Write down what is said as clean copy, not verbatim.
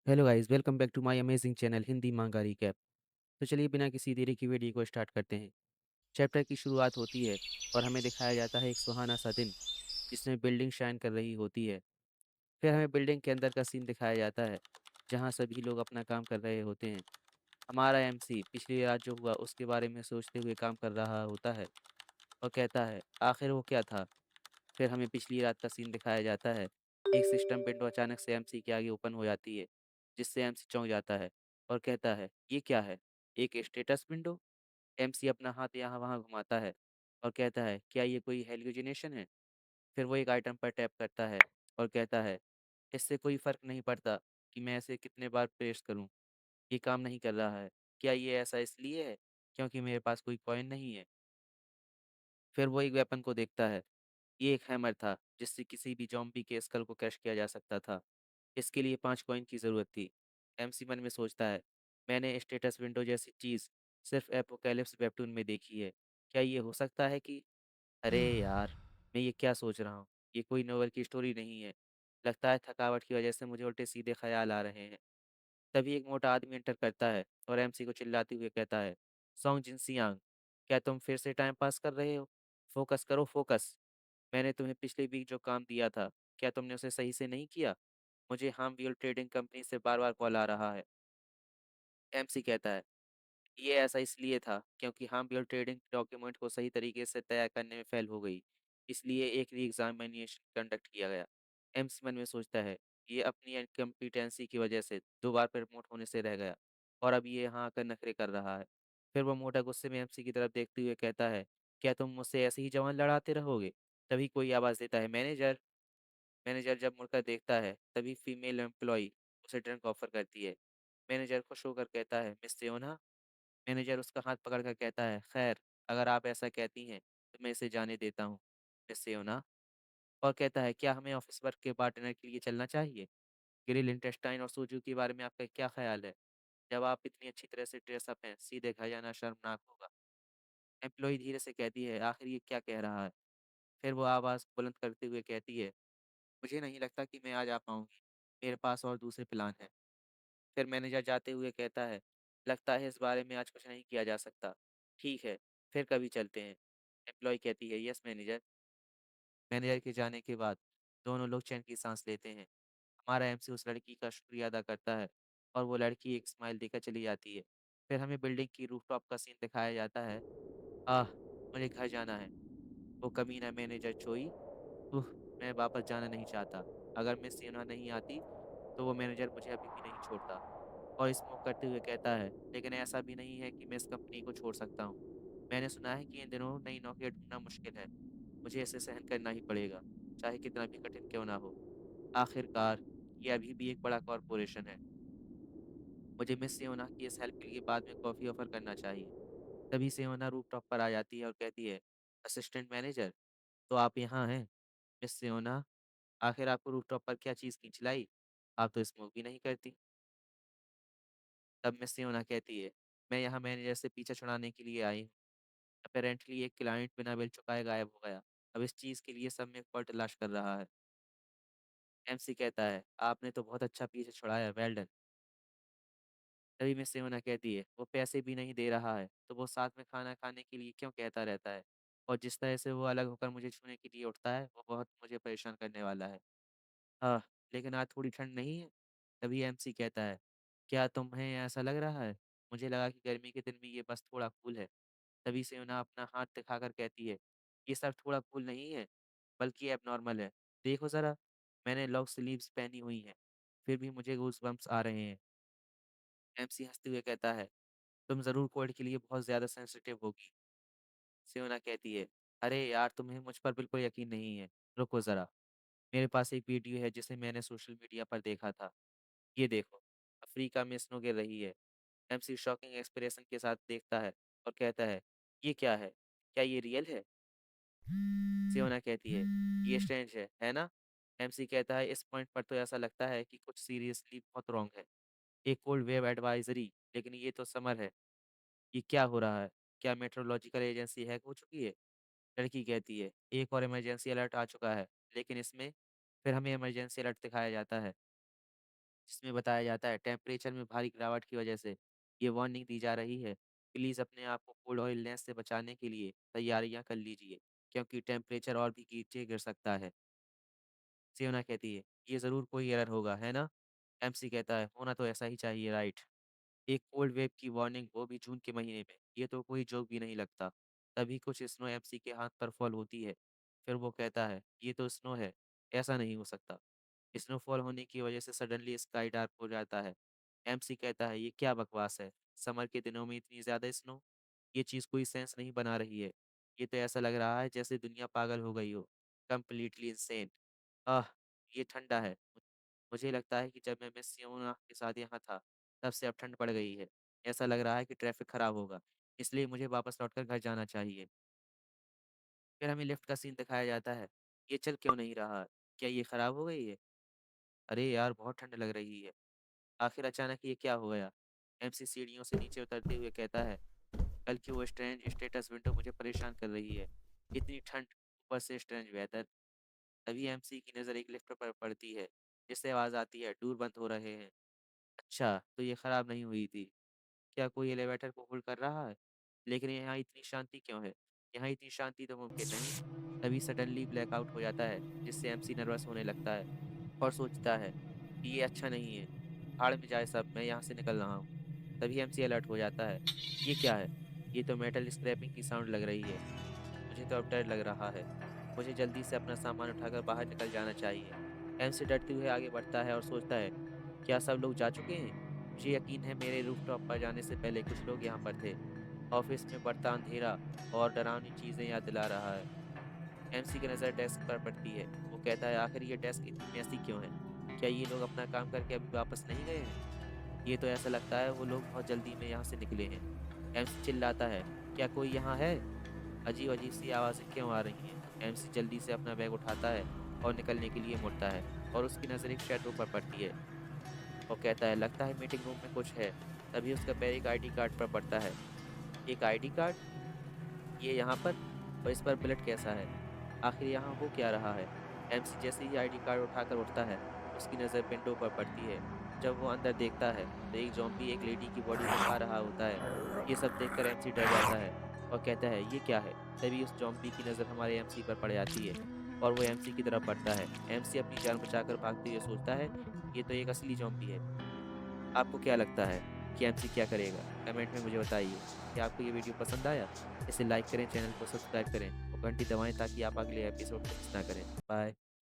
Hello guys, welcome back to my amazing channel Hindi manga recap. तो चलिए बिना किसी देरी की वीडियो को स्टार्ट करते हैं। चैप्टर की शुरुआत होती है और हमें दिखाया जाता है एक सुहाना सा दिन जिसमें बिल्डिंग शाइन कर रही होती है। फिर हमें बिल्डिंग के अंदर का सीन दिखाया जाता है जहां सभी लोग अपना काम कर रहे होते हैं। हमारा एमसी पिछली रात जो हुआ उसके बारे में सोचते हुए काम कर रहा होता है और कहता है आखिर वो क्या था। फिर हमें पिछली रात का सीन दिखाया जाता है। एक सिस्टम विंडो अचानक से एमसी के आगे ओपन हो जाती है, जिससे एमसी चौंक जाता है और कहता है, "ये क्या है? एक स्टेटस विंडो?" एमसी अपना हाथ यहाँ-वहाँ घुमाता है और कहता है, "क्या ये कोई हैलुसिनेशन है?" फिर वो एक आइटम पर टैप करता है और कहता है, "इससे कोई फ़र्क नहीं पड़ता कि मैं इसे कितने बार प्रेस करूँ, ये काम नहीं कर रहा है। क्या ये ऐसा इसलिए है क्योंकि मेरे पास कोई कॉइन नहीं है?" फिर वो एक वेपन को देखता है। ये एक हैमर था जिससे किसी भी ज़ॉम्बी के स्कल को क्रश किया जा सकता था। इसके लिए 5 कॉइन की ज़रूरत थी। एमसी मन में सोचता है, मैंने स्टेटस विंडो जैसी चीज़ सिर्फ़ एपोकेलिप्स वेबटून में देखी है। क्या ये हो सकता है कि अरे यार! मैं ये क्या सोच रहा हूँ? ये कोई नोवेल की स्टोरी नहीं है। लगता है थकावट की वजह से मुझे उल्टे-सीधे ख़्याल आ रहे हैं। तभी एक मोटा आदमी एंटर करता है और एमसी को चिल्लाते हुए कहता है, "सोंग जिनसियांग, क्या तुम फिर से टाइम पास कर रहे हो? फ़ोकस करो फ़ोकस। मैंने तुम्हें पिछले वीक जो काम दिया था, क्या तुमने उसे सही से नहीं किया? मुझे हार्मवेल ट्रेडिंग कंपनी से बार-बार कॉल आ रहा है।" एमसी कहता है, ये ऐसा इसलिए था क्योंकि हार्मवेल ट्रेडिंग डॉक्यूमेंट को सही तरीके से तैयार करने में फेल हो गई, इसलिए एक री-एग्ज़ामिनेशन कंडक्ट किया गया। एमसी मन में सोचता है, ये अपनी इनकम्पिटेंसी की वजह से 2 बार प्रमोट होने से रह गया और अब ये यहाँ आकर नखरे कर रहा है। फिर वो मोटा गुस्से में एमसी की तरफ देखते हुए कहता है, क्या तुम मुझसे ऐसे ही जवान लड़ाते रहोगे? तभी कोई आवाज़ देता है, मैनेजर। मैनेजर जब मुड़कर देखता है, तभी फीमेल एम्प्लॉयी उसे ड्रिंक ऑफ़र करती है। मैनेजर खुश होकर कहता है, मिस सियोना। मैनेजर उसका हाथ पकड़कर कहता है, खैर, अगर आप ऐसा कहती हैं, तो मैं इसे जाने देता हूँ, मिस सियोना। और कहता है, क्या हमें ऑफ़िस वर्क के बाद डिनर के लिए चलना चाहिए? ग्रिल इंटेस्टाइन और सूजू के बारे में आपका क्या ख़्याल है? जब आप इतनी अच्छी तरह से ड्रेस अप हैं, सीधे घर जाना शर्मनाक होगा। एम्प्लॉयी धीरे से कहती है, आखिर ये क्या कह रहा है? फिर वो आवाज़ बुलंद करते हुए कहती है, मुझे नहीं लगता कि मैं आज आ पाऊँगी। मेरे पास और दूसरे प्लान हैं। फिर मैनेजर जाते हुए कहता है, लगता है इस बारे में आज कुछ नहीं किया जा सकता। ठीक है, फिर कभी चलते हैं। एम्प्लॉयी कहती है, यस मैनेजर। मैनेजर के जाने के बाद दोनों लोग चैन की सांस लेते हैं। हमारा एमसी उस लड़की का शुक्रिया अदा करता है और वो लड़की एक स्माइल देकर चली जाती है। फिर हमें बिल्डिंग की रूफटॉप का सीन दिखाया जाता है। आह! मुझे घर जाना है। वो कमीना मैनेजर चोई, उह! मैं वापस जाना नहीं चाहता। अगर मिस सिन्हा नहीं आती, तो वो मैनेजर मुझे अभी भी नहीं छोड़ता। और स्मोक करते हुए कहता है, लेकिन ऐसा भी नहीं है कि मैं इस कंपनी को छोड़ सकता हूँ। मैंने सुना है कि इन दिनों नई नौकरियाँ ढूँढना मुश्किल है। मुझे इसे सहन करना ही पड़ेगा, चाहे कितना भी कठिन क्यों ना हो। आखिरकार, ये अभी भी एक बड़ा कॉर्पोरेशन है। मुझे मिस सियोना की इस हेल्प के लिए बाद में कॉफ़ी ऑफ़र करना चाहिए। तभी सियोना रूफ़टॉप पर आ जाती है और कहती है, असिस्टेंट मैनेजर, तो आप यहाँ हैं? मिस सियोना, आखिर आपको रूफ़टॉप पर क्या चीज़ खींच लाई? आप तो स्मोक भी नहीं करती। तब मिस सियोना कहती है, मैं यहाँ मैनेजर से पीछा छुड़ाने के लिए आई हूँ। अपैरेंटली एक क्लाइंट बिना बिल चुकाए गायब हो गया। अब इस चीज़ के लिए सब में कोई तलाश कर रहा है। एमसी कहता है, आपने तो बहुत अच्छा पीछा छुड़ाया, वेल डन। तभी मिस सिमोना कहती है, वो पैसे भी नहीं दे रहा है, तो वो साथ में खाना खाने के लिए क्यों कहता रहता है? और जिस तरह से वो अलग होकर मुझे छूने के लिए उठता है, वो बहुत मुझे परेशान करने वाला है। हाँ, लेकिन आज थोड़ी ठंड नहीं है? तभी एमसी कहता है, क्या तुम्हें ऐसा लग रहा है? मुझे लगा कि गर्मी के दिन में ये बस थोड़ा कूल है। तभी सिमोना अपना हाथ दिखाकर कहती है, ये सब थोड़ा कूल नहीं है, बल्कि एबनॉर्मल है। देखो ज़रा, मैंने लॉन्ग स्लीव्स पहनी हुई हैं, फिर भी मुझे गूज़बम्प्स आ रहे हैं। एमसी हँसते हुए कहता है, तुम ज़रूर कोल्ड के लिए बहुत ज़्यादा सेंसिटिव होगी। सियोना कहती है, अरे यार तुम्हें मुझ पर बिल्कुल यकीन नहीं है। रुको ज़रा, मेरे पास एक वीडियो है जिसे मैंने सोशल मीडिया पर देखा था। ये देखो, अफ्रीका में स्नो गिर रही है। एमसी शॉकिंग एक्सप्रेशन के साथ देखता है और कहता है, ये क्या है? क्या ये रियल है? सियोना कहती है, ये स्ट्रेंज है ना? एमसी कहता है, इस पॉइंट पर तो ऐसा लगता है कि कुछ सीरियसली बहुत रॉन्ग है। एक कोल्ड वेव एडवाइजरी, लेकिन ये तो समर है। ये क्या हो रहा है? क्या मेट्रोलॉजिकल एजेंसी हैक हो चुकी है? लड़की कहती है, एक और इमरजेंसी अलर्ट आ चुका है, लेकिन इसमें फिर हमें इमरजेंसी अलर्ट दिखाया जाता है। जिसमें बताया जाता है टेम्परेचर में भारी गिरावट की वजह से ये वार्निंग दी जा रही है। प्लीज़ अपने आप को कोल्ड और इलनेस से बचाने के लिए तैयारियाँ कर लीजिए, क्योंकि टेम्परेचर और भी नीचे गिर सकता है। सियोना कहती है, "ये ज़रूर कोई एरर होगा, है ना?" एमसी कहता है, "होना तो ऐसा ही चाहिए, राइट?" एक कोल्ड वेव की वार्निंग, वो भी जून के महीने में, ये तो कोई जोक भी नहीं लगता। तभी कुछ स्नो एमसी के हाथ पर फॉल होती है। फिर वो कहता है, "ये तो स्नो है, ऐसा नहीं हो सकता।" स्नोफॉल होने की वजह से सडनली स्काई डार्क हो जाता है। एमसी कहता है, "ये क्या बकवास है? समर के दिनों में इतनी ज़्यादा स्नो? ये चीज़ कोई सेंस नहीं बना रही है। ये तो ऐसा लग रहा है जैसे दुनिया पागल हो गई हो। Completely insane. आह! ये ठंडा है। मुझे लगता है कि जब मैं मिस यमुना के साथ यहाँ था, तब से अब ठंड पड़ गई है। ऐसा लग रहा है कि ट्रैफ़िक खराब होगा, इसलिए मुझे वापस लौटकर घर जाना चाहिए।" फिर हमें लिफ्ट का सीन दिखाया जाता है। ये चल क्यों नहीं रहा? क्या ये खराब हो गई है? अरे यार! बहुत ठंड लग रही है। आखिर अचानक ये क्या हो गया? एमसी सीढ़ियों से नीचे उतरते हुए कहता है, "कल की वो स्ट्रेंज स्टेटस विंडो मुझे परेशान कर रही है। इतनी ठंड, ऊपर से स्ट्रेंज वेदर।" तभी एमसी की नज़र एक लिफ्ट पर पड़ती है, जिससे आवाज़ आती है, "डोर बंद हो रहे हैं।" अच्छा, तो ये खराब नहीं हुई थी। क्या कोई एलिवेटर को होल्ड कर रहा है? लेकिन यहाँ इतनी शांति क्यों है? यहाँ इतनी शांति तो मुमकिन नहीं। तभी सडनली ब्लैकआउट हो जाता है, जिससे एमसी नर्वस होने लगता है और सोचता है कि ये अच्छा नहीं है। भाड़ में जाए सब, मैं यहाँ से निकल रहा हूँ। तभी एमसी अलर्ट हो जाता है। ये क्या है? ये तो मेटल स्क्रैपिंग की साउंड लग रही है। मुझे तो अब डर लग रहा है। मुझे जल्दी से अपना सामान उठाकर बाहर निकल जाना चाहिए। एमसी डरते हुए आगे बढ़ता है और सोचता है, क्या सब लोग जा चुके हैं? मुझे यकीन है मेरे रूफटॉप पर जाने से पहले कुछ लोग यहाँ पर थे। ऑफिस में बढ़ता अंधेरा और डरावनी चीज़ें याद दिला रहा है। एमसी की नज़र डेस्क पर पड़ती है। वो कहता है, आखिर ये डेस्क इतनी मेसी क्यों है? क्या ये लोग अपना काम करके अभी वापस नहीं गए हैं? ये तो ऐसा लगता है वो लोग बहुत जल्दी में यहाँ से निकले हैं। एमसी चिल्लाता है, क्या कोई यहाँ है? अजीब-अजीब सी आवाज़ें क्यों आ रही हैं? एमसी जल्दी से अपना बैग उठाता है और निकलने के लिए मुड़ता है और उसकी नज़र एक शैडो पर पड़ती है। वो कहता है, लगता है मीटिंग रूम में कुछ है। तभी उसका पैर एक आईडी कार्ड पर पड़ता है। एक आईडी कार्ड? ये यहाँ पर? और इस पर ब्लड कैसा है? आखिर यहाँ हो क्या रहा है? एमसी जैसे ही आईडी कार्ड उठाकर उठता है, उसकी नज़र विंडो पर पड़ती है। जब वो अंदर देखता है, तो एक ज़ॉम्बी एक लेडी की बॉडी को खा रहा होता है। ये सब देखकर एमसी डर जाता है और कहता है, ये क्या है? तभी उस ज़ॉम्बी की नज़र हमारे एमसी पर पड़ जाती है और वो एमसी की तरफ बढ़ता है। एमसी अपनी जान बचाकर भागते हुए सोचता है, ये तो एक असली ज़ॉम्बी है। आपको क्या लगता है कि एमसी क्या करेगा? कमेंट में मुझे बताइए। क्या आपको ये वीडियो पसंद आया? इसे लाइक करें, चैनल को सब्सक्राइब करें और घंटी दबाएँ ताकि आप अगले एपिसोड को मिस ना करें। बाय।